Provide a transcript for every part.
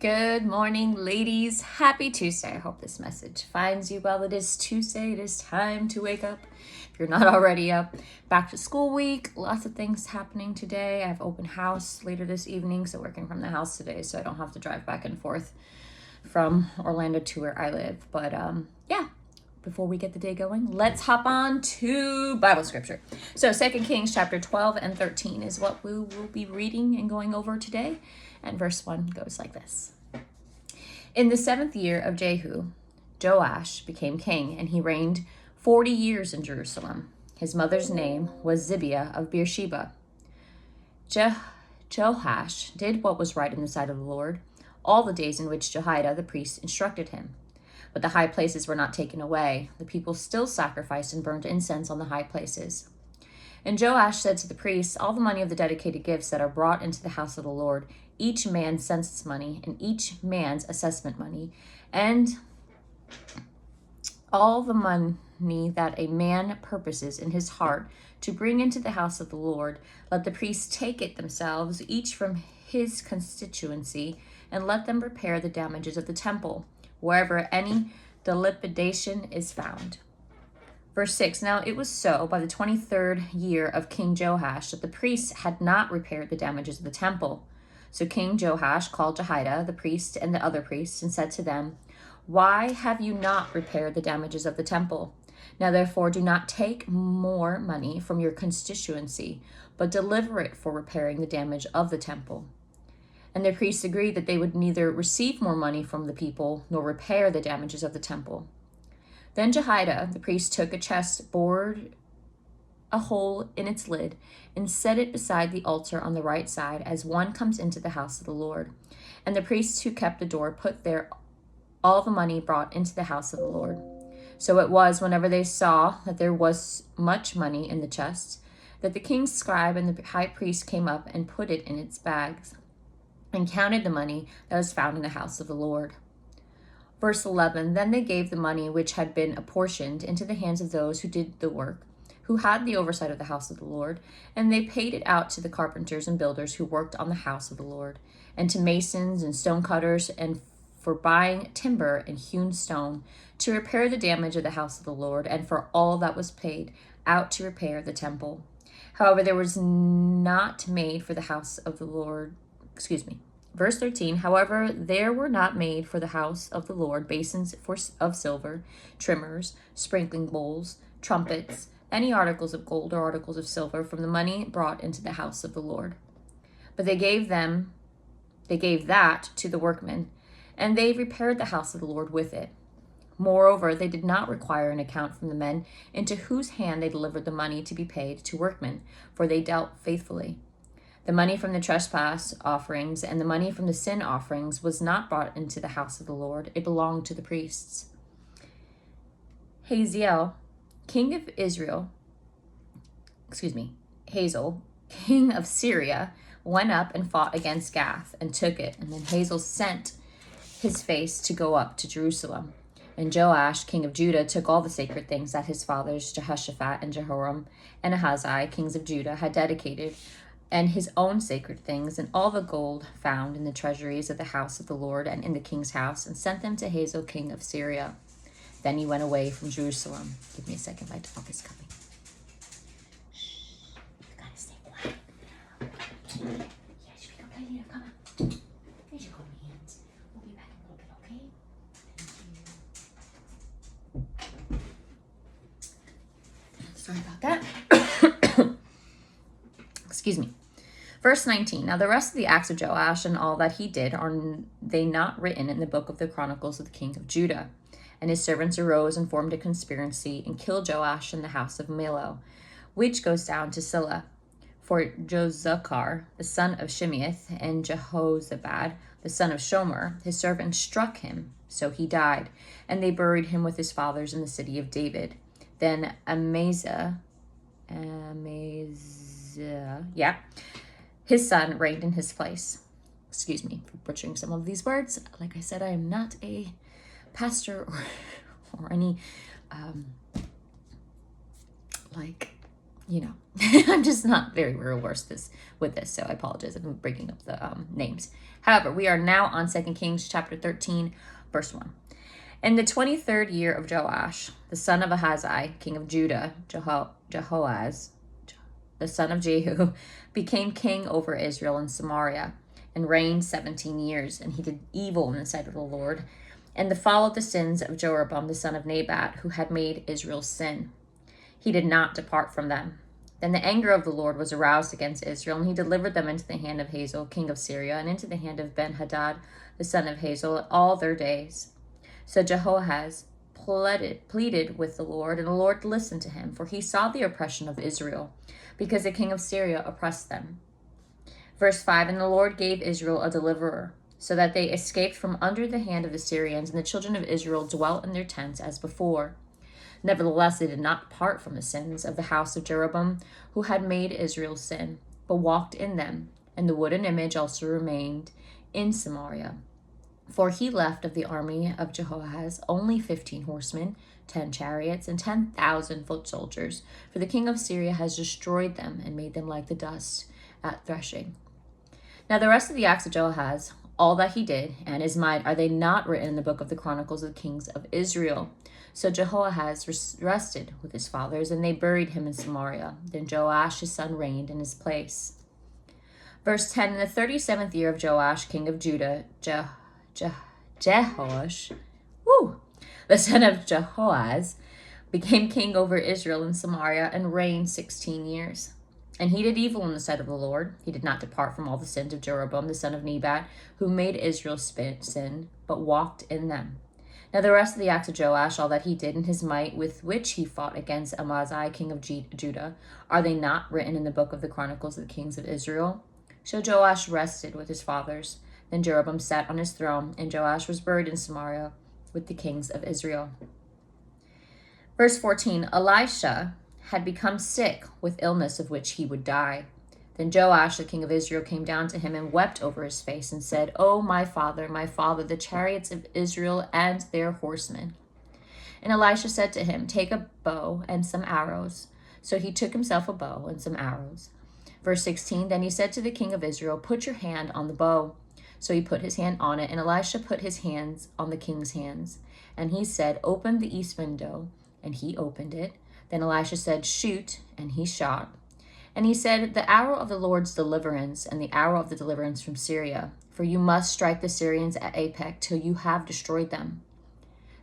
Good morning, ladies. Happy Tuesday. I hope this message finds you well. It is Tuesday. It is time to wake up. If you're not already up, back to school week. Lots of things happening today. I have open house later this evening, so working from the house today, so I don't have to drive back and forth from Orlando to where I live. But yeah, before we get the day going, let's hop on to Bible scripture. So 2 Kings chapter 12 and 13 is what we will be reading and going over today. And verse 1 goes like this. In the 7th year of Jehu, Jehoash became king, and he reigned 40 years in Jerusalem. His mother's name was Zibiah of Beersheba. Jehoash did what was right in the sight of the Lord, all the days in which Jehoiada the priest instructed him. But the high places were not taken away. The people still sacrificed and burned incense on the high places. And Jehoash said to the priests, all the money of the dedicated gifts that are brought into the house of the Lord, each man's census money and each man's assessment money, and all the money that a man purposes in his heart to bring into the house of the Lord, let the priests take it themselves, each from his constituency, and let them repair the damages of the temple, wherever any dilapidation is found. Verse 6, now it was so by the 23rd year of King Jehoash that the priests had not repaired the damages of the temple. So King Jehoash called Jehoiada, the priest, and the other priests, and said to them, why have you not repaired the damages of the temple? Now therefore do not take more money from your constituency, but deliver it for repairing the damage of the temple. And the priests agreed that they would neither receive more money from the people, nor repair the damages of the temple. Then Jehoiada, the priest, took a chest, bored a hole in its lid, and set it beside the altar on the right side as one comes into the house of the Lord. And the priests who kept the door put there all the money brought into the house of the Lord. So it was, whenever they saw that there was much money in the chest, that the king's scribe and the high priest came up and put it in its bags, and counted the money that was found in the house of the Lord. Verse 11, then they gave the money which had been apportioned into the hands of those who did the work, who had the oversight of the house of the Lord, and they paid it out to the carpenters and builders who worked on the house of the Lord, and to masons and stonecutters, and for buying timber and hewn stone, to repair the damage of the house of the Lord, and for all that was paid out to repair the temple. However, there was not made for the house of the Lord, Verse 13, however, there were not made for the house of the Lord basins of silver, trimmers, sprinkling bowls, trumpets, any articles of gold or articles of silver from the money brought into the house of the Lord. But they gave that to the workmen, and they repaired the house of the Lord with it. Moreover, they did not require an account from the men into whose hand they delivered the money to be paid to workmen, for they dealt faithfully. The money from the trespass offerings and the money from the sin offerings was not brought into the house of the Lord. It belonged to the priests. Hazael, king of Hazael, king of Syria, went up and fought against Gath and took it. And then Hazael sent his face to go up to Jerusalem. And Joash, king of Judah, took all the sacred things that his fathers Jehoshaphat and Jehoram and Ahaziah, kings of Judah, had dedicated, and his own sacred things, and all the gold found in the treasuries of the house of the Lord and in the king's house, and sent them to Hazael, king of Syria. Then he went away from Jerusalem. Give me a second, my dog is coming. Shh, you gotta stay quiet. Yeah, should we go play later? Come on. Here you go, hands. We'll be back in a little bit, okay? Thank you. Sorry about that. Excuse me. Verse 19, now the rest of the acts of Joash and all that he did, are they not written in the book of the Chronicles of the king of Judah? And his servants arose and formed a conspiracy and killed Joash in the house of Millo, which goes down to Silla. For Jozachar, the son of Shimeath, and Jehozabad, the son of Shomer, his servants struck him, so he died, and they buried him with his fathers in the city of David. Then his son reigned in his place. Excuse me for butchering some of these words. Like I said, I am not a pastor or any I'm just not very well versed with this, so I apologize if I'm breaking up the names. However, we are now on 2 Kings chapter 13, verse 1. In the 23rd year of Joash, the son of Ahaziah, king of Judah, Jehoahaz, the son of Jehu, became king over Israel and Samaria, and reigned 17 years. And he did evil in the sight of the Lord, and followed the sins of Jeroboam the son of Nebat, who had made Israel sin. He did not depart from them. Then the anger of the Lord was aroused against Israel, and he delivered them into the hand of Hazael, king of Syria, and into the hand of Ben-hadad, the son of Hazael, all their days. So Jehoahaz pleaded with the Lord, and the Lord listened to him, for he saw the oppression of Israel, because the king of Syria oppressed them. Verse 5, and the Lord gave Israel a deliverer, so that they escaped from under the hand of the Syrians, and the children of Israel dwelt in their tents as before. Nevertheless, they did not depart from the sins of the house of Jeroboam, who had made Israel sin, but walked in them, and the wooden image also remained in Samaria. For he left of the army of Jehoahaz only 15 horsemen, 10 chariots, and 10,000 foot soldiers. For the king of Syria has destroyed them and made them like the dust at threshing. Now the rest of the acts of Jehoahaz, all that he did, and his might, are they not written in the book of the Chronicles of the kings of Israel? So Jehoahaz rested with his fathers, and they buried him in Samaria. Then Joash his son reigned in his place. Verse 10, in the 37th year of Joash, king of Judah, Jehoash, the son of Jehoahaz, became king over Israel and Samaria, and reigned 16 years. And he did evil in the sight of the Lord. He did not depart from all the sins of Jeroboam the son of Nebat, who made Israel sin, but walked in them. Now the rest of the acts of Joash, all that he did, and his might with which he fought against Amaziah king of Judah, are they not written in the book of the Chronicles of the kings of Israel? So Joash rested with his fathers. Then Jeroboam sat on his throne, and Joash was buried in Samaria with the kings of Israel. Verse 14, Elisha had become sick with illness of which he would die. Then Joash, the king of Israel, came down to him and wept over his face and said, O my father, the chariots of Israel and their horsemen. And Elisha said to him, Take a bow and some arrows. So he took himself a bow and some arrows. Verse 16, Then he said to the king of Israel, Put your hand on the bow. So he put his hand on it, and Elisha put his hands on the king's hands. And he said, Open the east window. And he opened it. Then Elisha said, Shoot. And he shot. And he said, The arrow of the Lord's deliverance, and the arrow of the deliverance from Syria. For you must strike the Syrians at Aphek till you have destroyed them.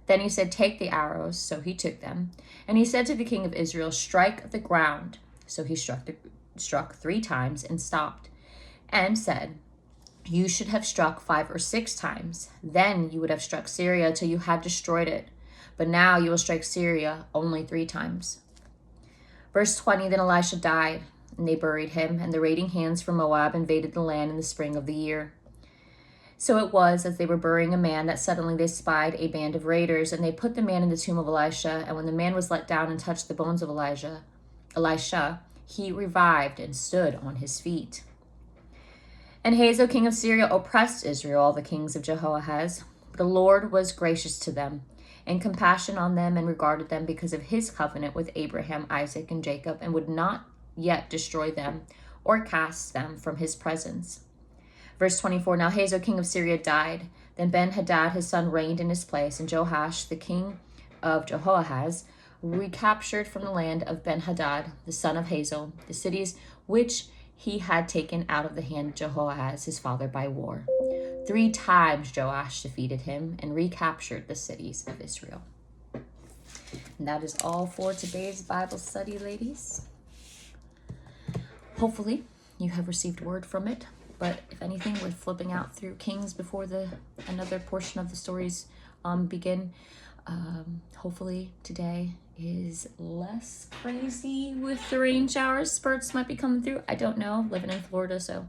Then he said, Take the arrows. So he took them. And he said to the king of Israel, Strike the ground. So he struck 3 times and stopped. And said, You should have struck 5 or 6 times. Then you would have struck Syria till you had destroyed it. But now you will strike Syria only 3 times. Verse 20, Then Elisha died, and they buried him, and the raiding hands from Moab invaded the land in the spring of the year. So it was, as they were burying a man, that suddenly they spied a band of raiders, and they put the man in the tomb of Elisha. And when the man was let down and touched the bones of Elisha, he revived and stood on his feet. And Hazael, king of Syria, oppressed Israel, all the kings of Jehoahaz. The Lord was gracious to them, and compassion on them, and regarded them because of his covenant with Abraham, Isaac, and Jacob, and would not yet destroy them or cast them from his presence. Verse 24, Now Hazael, king of Syria, died. Then Ben-hadad, his son, reigned in his place, and Jehoash, the king of Jehoahaz, recaptured from the land of Ben-hadad, the son of Hazael, the cities which he had taken out of the hand of Jehoahaz, his father, by war. 3 times Joash defeated him and recaptured the cities of Israel. And that is all for today's Bible study, ladies. Hopefully you have received word from it. But if anything, we're flipping out through Kings before another portion of the stories begin. Hopefully today is less crazy with the rain showers. Spurts might be coming through. I don't know. Living in Florida, so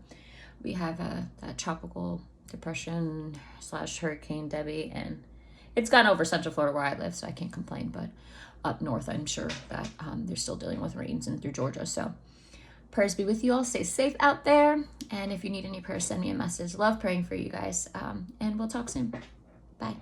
we have that tropical depression / Hurricane Debbie, and it's gone over Central Florida where I live, so I can't complain. But up north, I'm sure that they're still dealing with rains and through Georgia. So prayers be with you all. Stay safe out there. And if you need any prayers, send me a message. Love praying for you guys. And we'll talk soon. Bye.